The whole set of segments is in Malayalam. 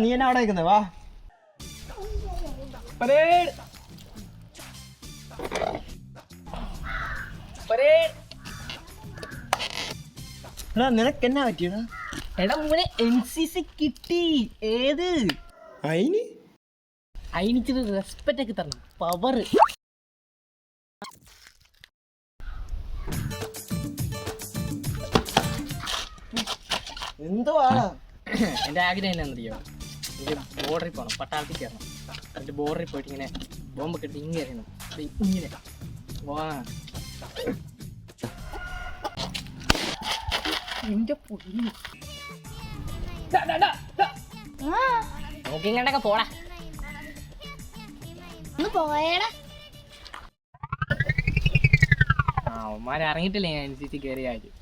നീ എന്നാ അവിടെ നിൽക്കുന്നത്? വാ. നിനക്ക് എന്നാ പറ്റിയടാ? എടാ മോനെ NCC കിട്ടി. ഏത് അയിനിച്ചിട്ട് റെസ്പെക്റ്റ് ഒക്കെ തരണം. പവർ എന്തുവാ? എൻ്റെ ആഗ്രഹം എന്നാന്നറിയോ? എനിക്ക് ബോർഡറിൽ പോകണം, പട്ടാളത്തിൽ കയറണം. എന്നിട്ട് ബോർഡറിൽ പോയിട്ട് ഇങ്ങനെ ബോംബൊക്കെ ഇട്ട് ഇങ്ങനെ എറിയണം. ഇങ്ങനെ വാ എന്റെ പൊടി നോക്കിങ്ങണ്ടൊക്കെ പോടാ. അവന്മാരെ ഇറങ്ങിയിട്ടില്ലേ ഞാൻ NCC കയറിയ കാര്യം.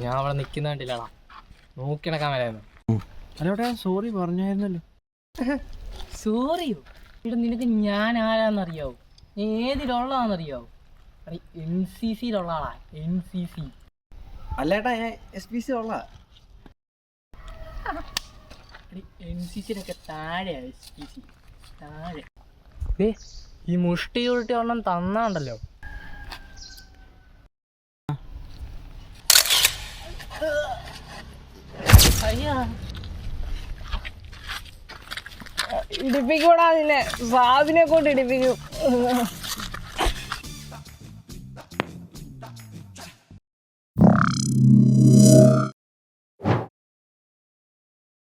ഞാൻ അവിടെ നിൽക്കുന്നുണ്ടില്ലടാ, നോക്കി നടക്കാൻ വരായിരുന്നു. അല്ലോട്ടെ, സോറി പറഞ്ഞായിരുന്നല്ലോ. സോറിയോ? ഇവിടെ നിനക്ക് ഞാൻ ആരാന്നറിയാവോ? ഏതിലുള്ളതാണെന്നറിയാവോ? NCCയിലുള്ള ആളാ. NCC അല്ലേട്ടാ, ഞാൻ SPC ഉള്ള. NCCയിലൊക്കെ താഴെയാ SPC, താഴെ. ഈ മുഷ്ടി ചുരുട്ടി ഒരെണ്ണം തന്നാണ്ടല്ലോ. അയ്യാ ഇടിപ്പിക്കൂടാ, നിന്നെ സാദിനെ കൊണ്ട് ഇടിപ്പിക്കും.